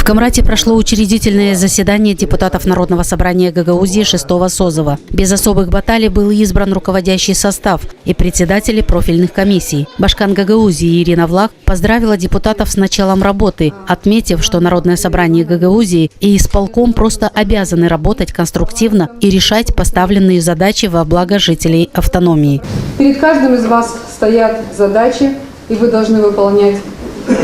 Камрате прошло учредительное заседание депутатов Народного собрания Гагаузии 6-го созыва. Без особых баталий был избран руководящий состав и председатели профильных комиссий. Башкан Гагаузии Ирина Влах поздравила депутатов с началом работы, отметив, что Народное собрание Гагаузии и исполком просто обязаны работать конструктивно и решать поставленные задачи во благо жителей автономии. Перед каждым из вас стоят задачи, и вы должны выполнять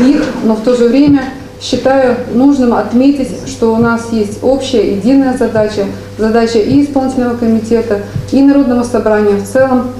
их, но в то же время считаю нужным отметить, что у нас есть общая, единая задача, задача и исполнительного комитета, и Народного собрания в целом,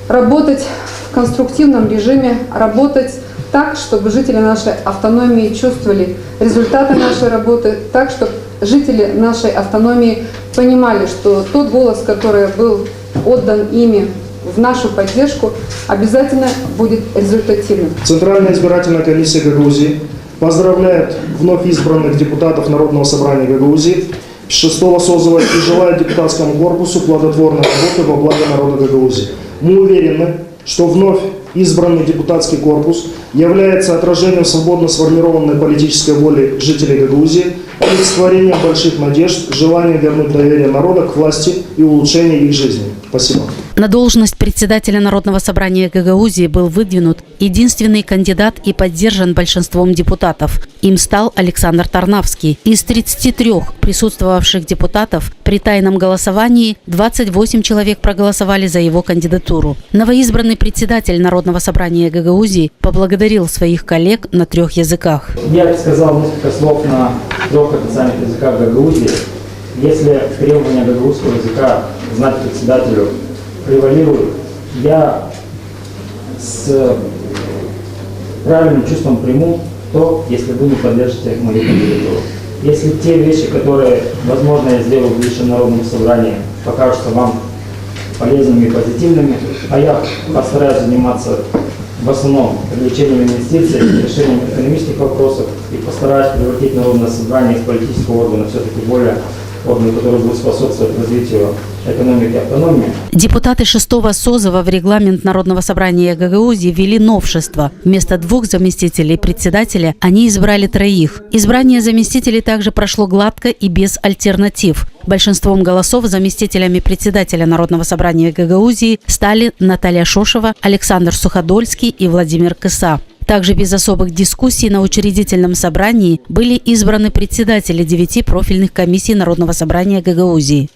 работать в конструктивном режиме, работать так, чтобы жители нашей автономии чувствовали результаты нашей работы, так, чтобы жители нашей автономии понимали, что тот голос, который был отдан ими в нашу поддержку, обязательно будет результативным. Центральная избирательная комиссия Гагаузии поздравляет вновь избранных депутатов Народного собрания Гагаузии 6-го созыва и желает депутатскому корпусу плодотворной работы во благо народа Гагаузии. Мы уверены, что вновь избранный депутатский корпус является отражением свободно сформированной политической воли жителей Гагаузии, олицетворением больших надежд, желанием вернуть доверие народа к власти и улучшения их жизни. Спасибо. На должность председателя Народного собрания Гагаузии был выдвинут единственный кандидат и поддержан большинством депутатов. Им стал Александр Тарнавский. Из 33 присутствовавших депутатов при тайном голосовании 28 человек проголосовали за его кандидатуру. Новоизбранный председатель Народного собрания Гагаузии поблагодарил своих коллег на 3 языках. Я сказал несколько слов на 3 официальных языках Гагаузии. Если требования гагаузского языка знать председателю превалируют, я с правильным чувством приму то, если вы не поддержите мою кандидатуру. Если те вещи, которые, возможно, я сделаю в Высшем народном собрании, покажутся вам полезными и позитивными, а я постараюсь заниматься в основном привлечением инвестиций, решением экономических вопросов и постараюсь превратить Народное собрание из политического органа все-таки более орган, который будет способствовать развитию экономики и автономии. Депутаты 6-го созыва в регламент Народного собрания Гагаузии ввели новшество. Вместо 2 заместителей председателя они избрали 3. Избрание заместителей также прошло гладко и без альтернатив. Большинством голосов заместителями председателя Народного собрания Гагаузии стали Наталья Шошева, Александр Суходольский и Владимир Кыса. Также без особых дискуссий на учредительном собрании были избраны председатели 9 профильных комиссий Народного собрания Гагаузии.